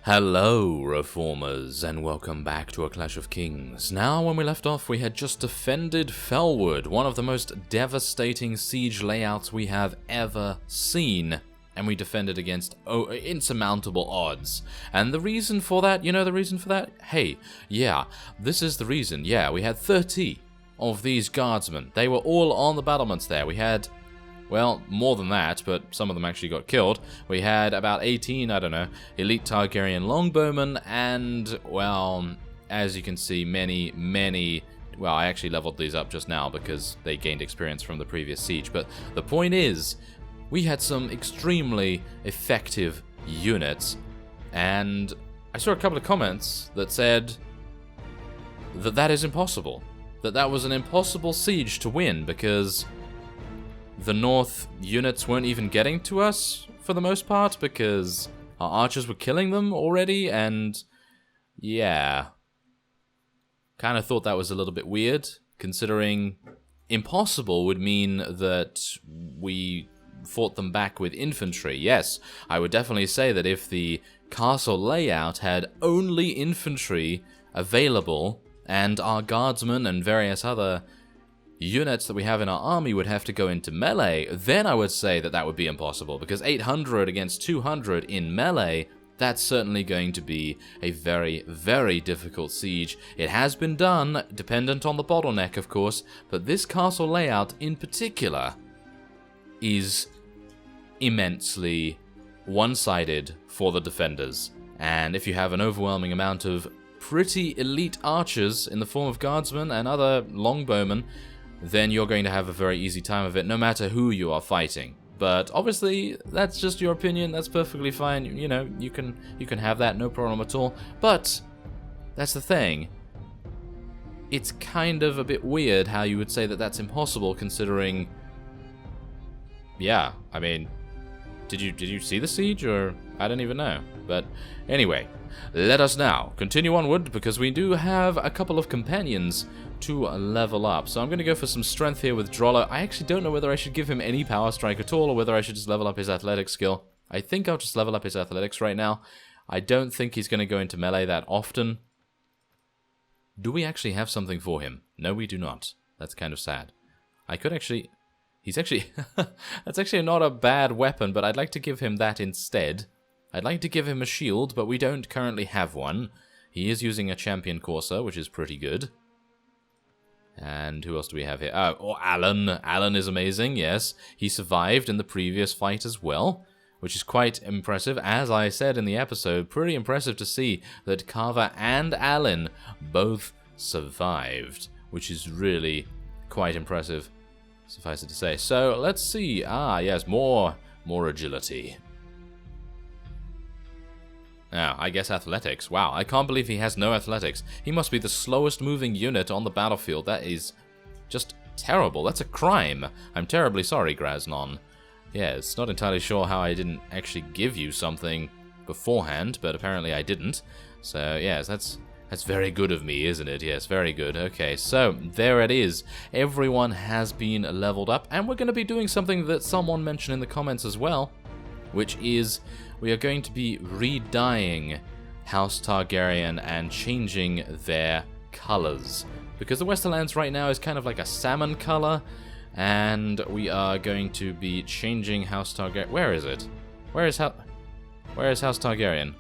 Hello, Reformers, and welcome back to A Clash of Kings. Now, when we left off, we had just defended Felwood, one of the most devastating siege layouts we have ever seen. And we defended against insurmountable odds. And the reason for that, you know the reason for that? Hey, yeah, this is the reason. Yeah, we had 30 of these guardsmen. They were all on the battlements there. We had... well, more than that, but some of them actually got killed. We had about 18, I don't know, elite Targaryen longbowmen, and, well, as you can see, many... well, I actually leveled these up just now because they gained experience from the previous siege, but the point is, we had some extremely effective units, and I saw a couple of comments that said that that is impossible. That was an impossible siege to win because... the North units weren't even getting to us, for the most part, because our archers were killing them already, and yeah. Kind of thought that was a little bit weird, considering impossible would mean that we fought them back with infantry. Yes, I would definitely say that if the castle layout had only infantry available, and our guardsmen and various other units that we have in our army would have to go into melee, then I would say that that would be impossible, because 800 against 200 in melee, that's certainly going to be a very, very difficult siege. It has been done, dependent on the bottleneck, of course, but this castle layout in particular is immensely one-sided for the defenders. And if you have an overwhelming amount of pretty elite archers in the form of guardsmen and other longbowmen, then you're going to have a very easy time of it, no matter who you are fighting. But obviously, that's just your opinion. That's perfectly fine. You know, you can have that, no problem at all. But that's the thing. It's kind of a bit weird how you would say that that's impossible, considering. Yeah, I mean, did you see the siege, or I don't even know. But anyway, let us now continue onward, because we do have a couple of companions to level up. So I'm going to go for some strength here with Drollo. I actually don't know whether I should give him any power strike at all, or whether I should just level up his athletic skill. I think I'll just level up his athletics right now. I don't think he's going to go into melee that often. Do we actually have something for him? No, we do not. That's kind of sad. I could actually... he's actually... that's actually not a bad weapon, but I'd like to give him that instead. I'd like to give him a shield, but we don't currently have one. He is using a champion courser, which is pretty good. And who else do we have here? Oh, Alan. Alan is amazing, yes. He survived in the previous fight as well, which is quite impressive. As I said in the episode, pretty impressive to see that Carver and Alan both survived, which is really quite impressive, suffice it to say. So, let's see. Yes, more agility. Now, I guess athletics. Wow, I can't believe he has no athletics. He must be the slowest moving unit on the battlefield. That is just terrible. That's a crime. I'm terribly sorry, Graznon. Yes, not entirely sure how I didn't actually give you something beforehand, but apparently I didn't. So, yes, that's very good of me, isn't it? Yes, very good. Okay, so there it is. Everyone has been leveled up, and we're going to be doing something that someone mentioned in the comments as well, which is we are going to be re-dyeing House Targaryen and changing their colors. Because the Westerlands right now is kind of like a salmon color, and we are going to be changing House Targaryen. Where is it? Where is House Targaryen?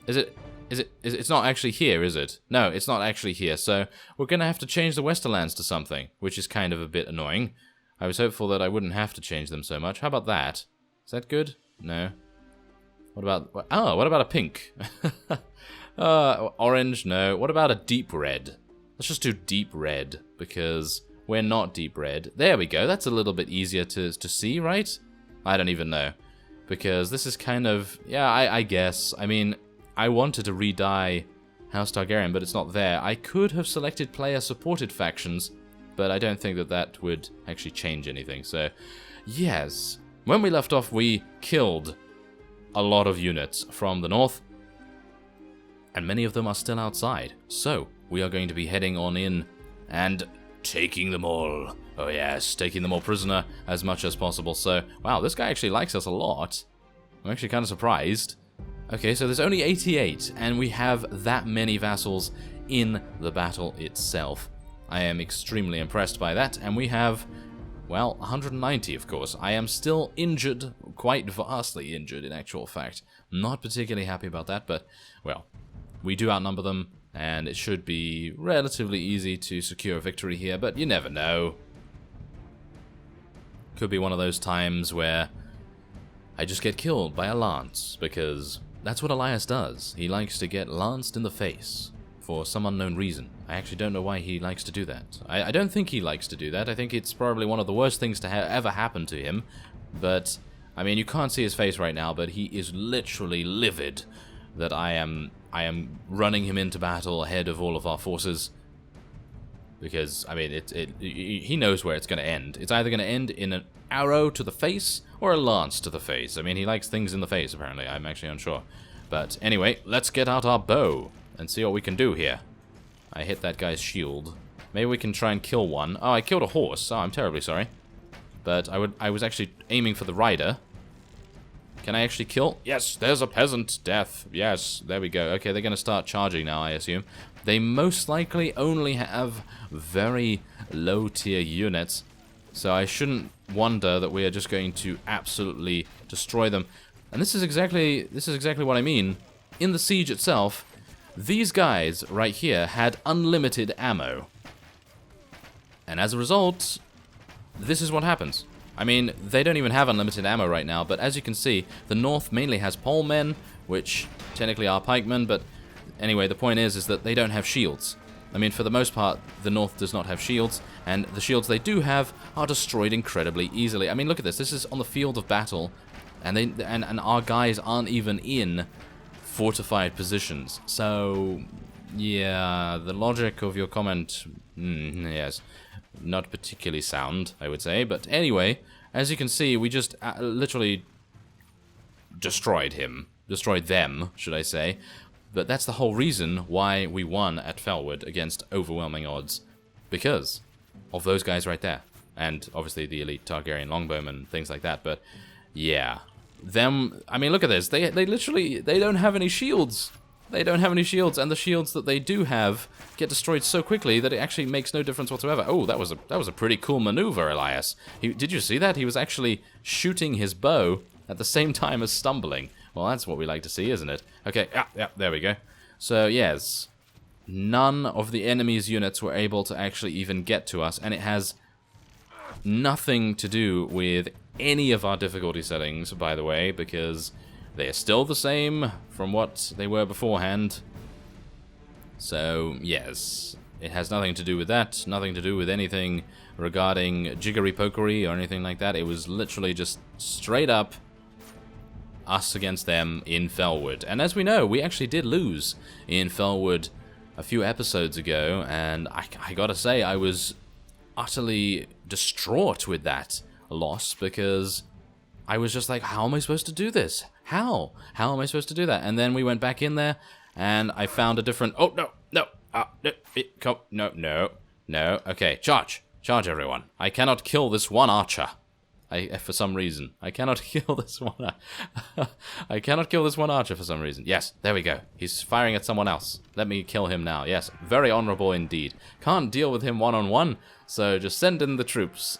It's not actually here, is it? No, it's not actually here, so we're going to have to change the Westerlands to something, which is kind of a bit annoying. I was hopeful that I wouldn't have to change them so much. How about that? Is that good? No. What about a pink? Orange? No. What about a deep red? Let's just do deep red, because we're not deep red. There we go. That's a little bit easier to see, right? I don't even know. Because this is kind of... yeah, I guess. I mean, I wanted to re-dye House Targaryen, but it's not there. I could have selected player-supported factions, but I don't think that that would actually change anything. So, yes... when we left off, we killed a lot of units from the north, and many of them are still outside. So, we are going to be heading on in and taking them all. Oh yes, taking them all prisoner as much as possible. So, wow, this guy actually likes us a lot. I'm actually kind of surprised. Okay, so there's only 88, and we have that many vassals in the battle itself. I am extremely impressed by that, and we have, well, 190, of course. I am still injured, quite vastly injured in actual fact. Not particularly happy about that, but, well, we do outnumber them, and it should be relatively easy to secure a victory here, but you never know. Could be one of those times where I just get killed by a lance, because that's what Elias does. He likes to get lanced in the face for some unknown reason. I actually don't know why he likes to do that. I don't think he likes to do that. I think it's probably one of the worst things to ever happen to him. But, I mean, you can't see his face right now, but he is literally livid that I am running him into battle ahead of all of our forces. Because, I mean, he knows where it's going to end. It's either going to end in an arrow to the face or a lance to the face. I mean, he likes things in the face, apparently. I'm actually unsure. But anyway, let's get out our bow and see what we can do here. I hit that guy's shield. Maybe we can try and kill one. Oh, I killed a horse. Oh, I'm terribly sorry. But I was actually aiming for the rider. Can I actually kill? Yes, there's a peasant death. Yes, there we go. Okay, they're going to start charging now, I assume. They most likely only have very low tier units, so I shouldn't wonder that we are just going to absolutely destroy them. And this is exactly what I mean. In the siege itself, these guys right here had unlimited ammo. And as a result, this is what happens. I mean, they don't even have unlimited ammo right now, but as you can see, the north mainly has polemen, which technically are pikemen, but anyway, the point is that they don't have shields. I mean, for the most part, the north does not have shields, and the shields they do have are destroyed incredibly easily. I mean, look at this. This is on the field of battle, and our guys aren't even in fortified positions. So, yeah, the logic of your comment, yes, not particularly sound, I would say. But anyway, as you can see, we just literally destroyed him. Destroyed them, should I say. But that's the whole reason why we won at Felwood against overwhelming odds. Because of those guys right there. And obviously the elite Targaryen longbowmen and things like that. But yeah. Them, I mean, look at this. They literally, they don't have any shields. They don't have any shields. And the shields that they do have get destroyed so quickly that it actually makes no difference whatsoever. Oh, that was a pretty cool maneuver, Elias. Did you see that? He was actually shooting his bow at the same time as stumbling. Well, that's what we like to see, isn't it? Okay, yeah, there we go. So, yes, none of the enemy's units were able to actually even get to us, and it has nothing to do with any of our difficulty settings, by the way, because they are still the same from what they were beforehand. So, yes, it has nothing to do with that, nothing to do with anything regarding jiggery-pokery or anything like that. It was literally just straight up us against them in Felwood. And as we know, we actually did lose in Felwood a few episodes ago, and I gotta say, I was utterly distraught with that loss, because I was just like, how am I supposed to do this? How am I supposed to do that? And then we went back in there, and I found a different... Oh, no, okay, charge everyone. I cannot kill this one archer. For some reason. I cannot kill this one. I cannot kill this one archer for some reason. Yes, there we go. He's firing at someone else. Let me kill him now. Yes, very honorable indeed. Can't deal with him one-on-one, so just send in the troops.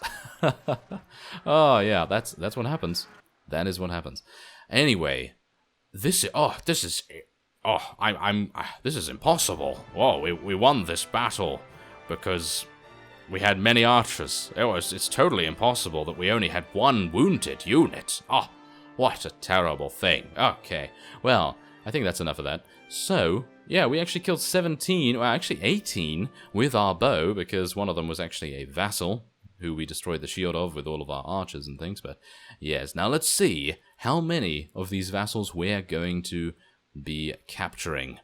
Oh, yeah, that's what happens. That is what happens. Anyway, this is impossible. Oh, we won this battle because we had many archers. It's totally impossible that we only had one wounded unit. Oh, what a terrible thing. Okay, well, I think that's enough of that. So, yeah, we actually killed 17, well, actually 18 with our bow, because one of them was actually a vassal, who we destroyed the shield of with all of our archers and things. But, yes, now let's see how many of these vassals we're going to be capturing.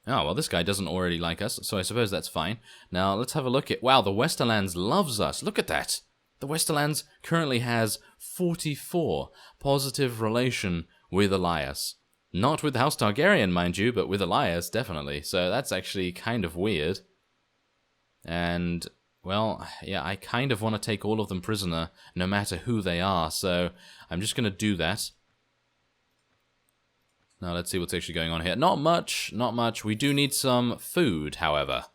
Oh, well, this guy doesn't already like us, so I suppose that's fine. Now, let's have a look at... Wow, the Westerlands loves us. Look at that. The Westerlands currently has 44 positive relation with Elias. Not with House Targaryen, mind you, but with Elias, definitely. So that's actually kind of weird. And, well, yeah, I kind of want to take all of them prisoner, no matter who they are, so I'm just going to do that. Now let's see what's actually going on here. Not much, not much. We do need some food, however.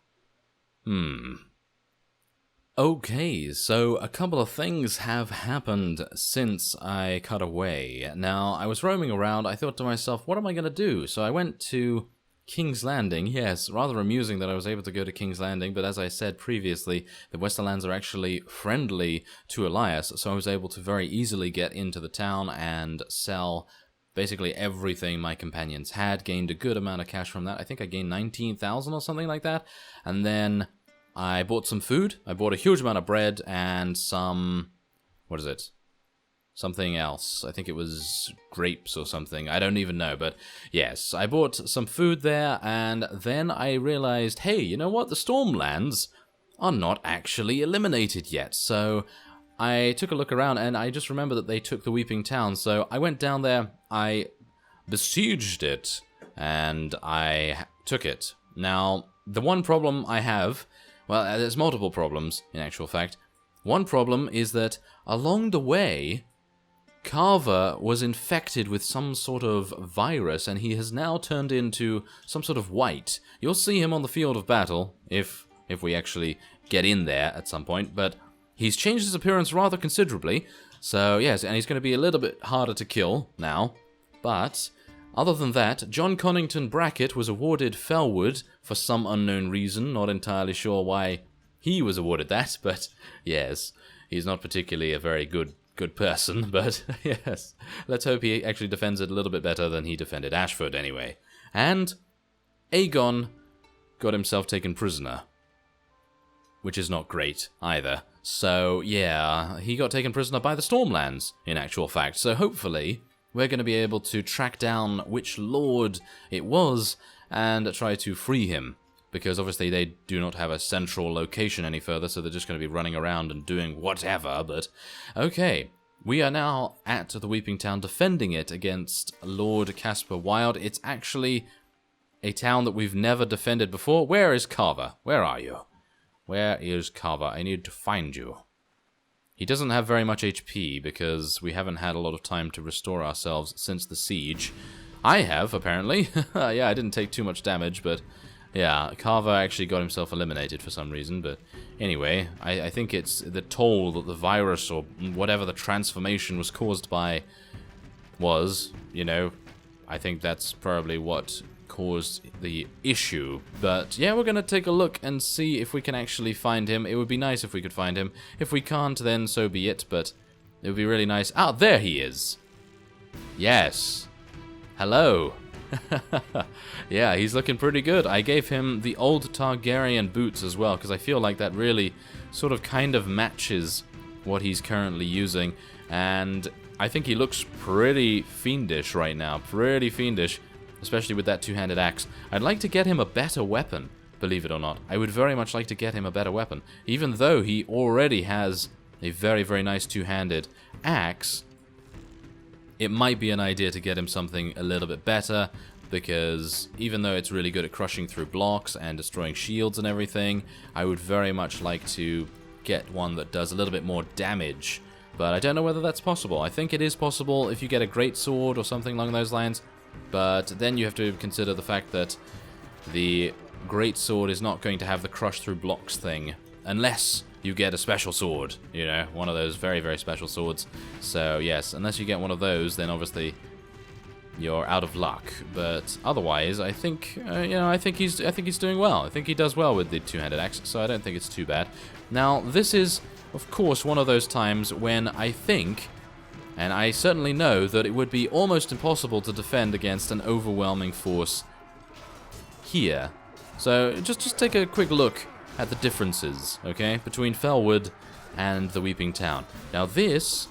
Okay, so a couple of things have happened since I cut away. Now, I was roaming around, I thought to myself, what am I going to do? So I went to King's Landing. Yes, rather amusing that I was able to go to King's Landing, but as I said previously, the Westerlands are actually friendly to Elias, so I was able to very easily get into the town and sell basically everything my companions had. Gained a good amount of cash from that. I think I gained 19,000 or something like that. And then I bought some food. I bought a huge amount of bread and some... what is it? Something else. I think it was grapes or something. I don't even know, but yes, I bought some food there, and then I realized, hey, you know what? The Stormlands are not actually eliminated yet, so I took a look around, and I just remember that they took the Weeping Town, so I went down there, I besieged it, and I took it. Now, the one problem I have, well, there's multiple problems, in actual fact. One problem is that along the way, Carver was infected with some sort of virus, and he has now turned into some sort of Wight. You'll see him on the field of battle, if we actually get in there at some point, but he's changed his appearance rather considerably, so yes, and he's going to be a little bit harder to kill now, but other than that, John Connington Brackett was awarded Felwood for some unknown reason, not entirely sure why he was awarded that, but yes, he's not particularly a very good person, but yes, let's hope he actually defends it a little bit better than he defended Ashford anyway. And Aegon got himself taken prisoner, which is not great either. So yeah, he got taken prisoner by the Stormlands, in actual fact, so hopefully we're going to be able to track down which lord it was and try to free him. Because obviously they do not have a central location any further, so they're just going to be running around and doing whatever, but... okay, we are now at the Weeping Town, defending it against Lord Caspar Wild. It's actually a town that we've never defended before. Where is Carver? Where are you? Where is Carver? I need to find you. He doesn't have very much HP, because we haven't had a lot of time to restore ourselves since the siege. I have, apparently. Yeah, I didn't take too much damage, but... yeah, Carver actually got himself eliminated for some reason, but anyway, I think it's the toll that the virus or whatever the transformation was caused by was, you know, I think that's probably what caused the issue. But yeah, we're going to take a look and see if we can actually find him. It would be nice if we could find him. If we can't, then so be it, but it would be really nice. Ah, there he is! Yes! Hello! Yeah, he's looking pretty good. I gave him the old Targaryen boots as well, because I feel like that really sort of kind of matches what he's currently using, and I think he looks pretty fiendish right now. Pretty fiendish, especially with that two-handed axe. I'd like to get him a better weapon, believe it or not. I would very much like to get him a better weapon, even though he already has a very, very nice two-handed axe. It might be an idea to get him something a little bit better, because even though it's really good at crushing through blocks and destroying shields and everything, I would very much like to get one that does a little bit more damage. But I don't know whether that's possible. I think it is possible if you get a great sword or something along those lines, but then you have to consider the fact that the great sword is not going to have the crush through blocks thing, unless you get a special sword, you know, one of those very, very special swords. So yes, unless you get one of those, then obviously you're out of luck. But otherwise, I think, you know, I think he's doing well. I think he does well with the two-handed axe, so I don't think it's too bad. Now, this is, of course, one of those times when I think, and I certainly know, that it would be almost impossible to defend against an overwhelming force here. So just take a quick look at the differences, okay, between Felwood and the Weeping Town. Now this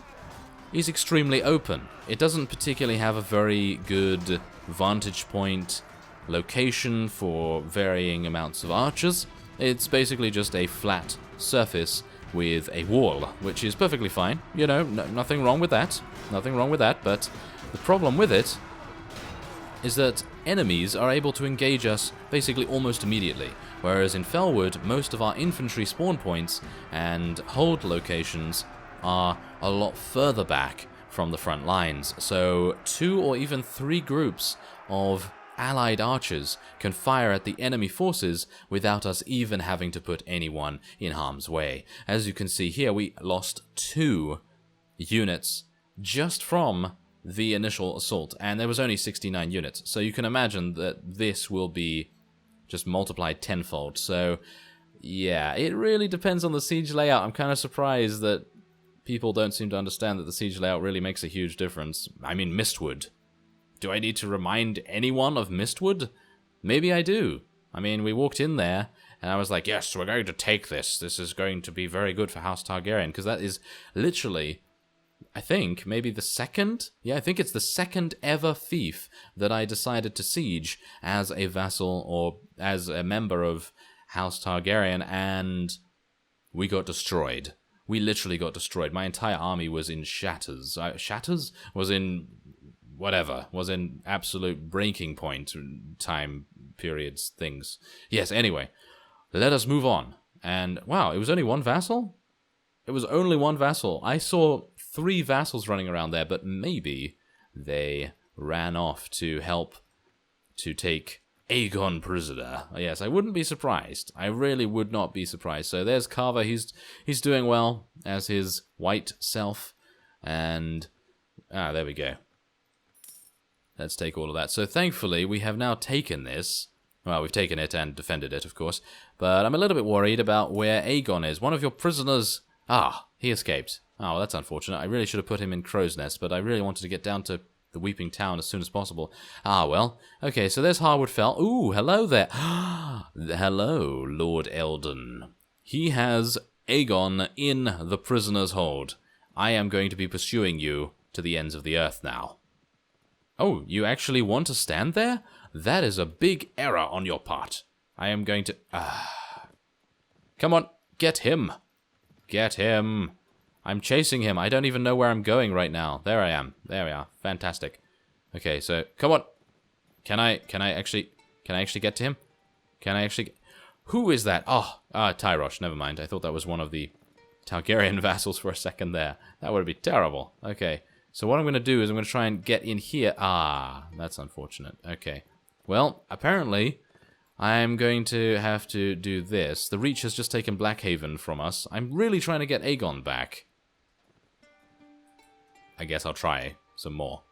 is extremely open. It doesn't particularly have a very good vantage point location for varying amounts of archers. It's basically just a flat surface with a wall, which is perfectly fine. You know, nothing wrong with that. Nothing wrong with that, but the problem with it is that enemies are able to engage us basically almost immediately. Whereas in Felwood, most of our infantry spawn points and hold locations are a lot further back, from the front lines. So 2 or even 3 groups of allied archers can fire at the enemy forces without us even having to put anyone in harm's way. As you can see here, we lost 2 units just from the initial assault, and there was only 69 units. So you can imagine that this will be just multiplied tenfold. So yeah, it really depends on the siege layout. I'm kind of surprised that people don't seem to understand that the siege layout really makes a huge difference. I mean, Mistwood. Do I need to remind anyone of Mistwood? Maybe I do. I mean, we walked in there, and I was like, yes, we're going to take this. This is going to be very good for House Targaryen, because that is literally, I think, maybe the second? Yeah, I think it's the second ever fief that I decided to siege as a vassal or as a member of House Targaryen, and we got destroyed. We literally got destroyed. My entire army was in shatters. Shatters? Was in whatever. Was in absolute breaking point time periods things. Yes, anyway. Let us move on. And, wow, it was only 1 vassal? It was only 1 vassal. I saw 3 vassals running around there, but maybe they ran off to help to take Aegon prisoner. Yes, I wouldn't be surprised. I really would not be surprised. So there's Carver. He's doing well as his white self. And, there we go. Let's take all of that. So thankfully, we have now taken this. Well, we've taken it and defended it, of course. But I'm a little bit worried about where Aegon is. One of your prisoners... Ah, he escaped. Oh, well, that's unfortunate. I really should have put him in Crow's Nest, but I really wanted to get down to the Weeping Town as soon as possible. Ah, well. Okay, so there's Harwood Fell. Ooh, hello there. Hello, Lord Eldon. He has Aegon in the prisoner's hold. I am going to be pursuing you to the ends of the earth now. Oh, you actually want to stand there? That is a big error on your part. I am going to... Come on, get him. Get him. I'm chasing him. I don't even know where I'm going right now. There I am. There we are. Fantastic. Okay, so come on. Can I actually get to him? Can I actually... Who is that? Oh, Tyrosh. Never mind. I thought that was one of the Targaryen vassals for a second there. That would be terrible. Okay. So what I'm going to do is I'm going to try and get in here. Ah, that's unfortunate. Okay. Well, apparently, I'm going to have to do this. The Reach has just taken Blackhaven from us. I'm really trying to get Aegon back. I guess I'll try some more.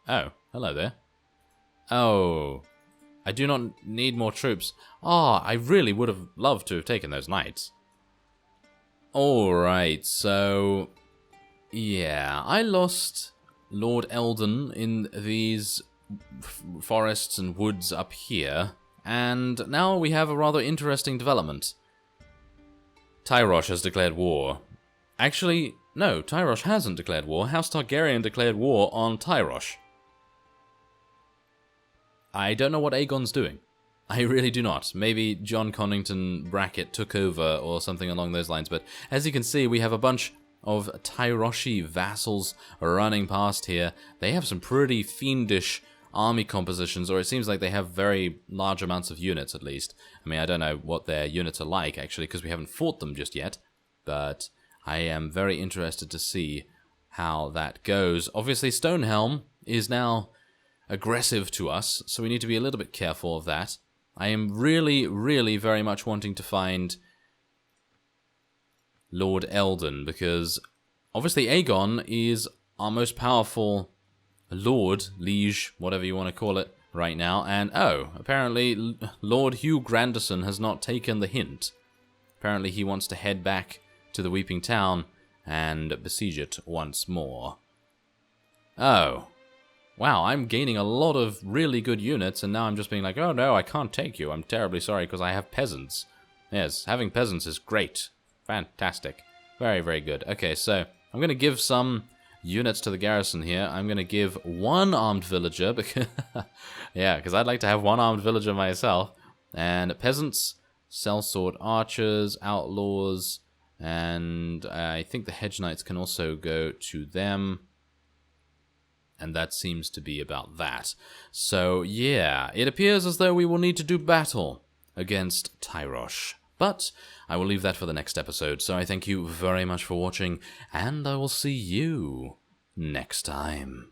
Oh, hello there. Oh, I do not need more troops. Ah, I really would have loved to have taken those knights. Alright, so... Yeah, I lost Lord Eldon in these forests and woods up here, and now we have a rather interesting development. Tyrosh has declared war. Actually, no, Tyrosh hasn't declared war. House Targaryen declared war on Tyrosh. I don't know what Aegon's doing. I really do not. Maybe John Connington Brackett took over or something along those lines, but as you can see, we have a bunch of Tyroshi vassals running past here. They have some pretty fiendish army compositions, or it seems like they have very large amounts of units at least. I mean, I don't know what their units are like actually, because we haven't fought them just yet, but I am very interested to see how that goes. Obviously, Stonehelm is now aggressive to us, so we need to be a little bit careful of that. I am really, really very much wanting to find Lord Eldon, because obviously Aegon is our most powerful lord, liege, whatever you want to call it, right now, and oh, apparently Lord Hugh Grandison has not taken the hint. Apparently he wants to head back to the Weeping Town and besiege it once more. Oh. Wow, I'm gaining a lot of really good units, and now I'm just being like, oh no, I can't take you. I'm terribly sorry because I have peasants. Yes, having peasants is great. Fantastic. Very, very good. Okay, so I'm going to give some units to the garrison here. I'm going to give 1 armed villager, because yeah, because I'd like to have 1 armed villager myself. And peasants, sellsword archers, outlaws, and I think the hedge knights can also go to them. And that seems to be about that. So, yeah, it appears as though we will need to do battle against Tyrosh. But I will leave that for the next episode, so I thank you very much for watching, and I will see you next time.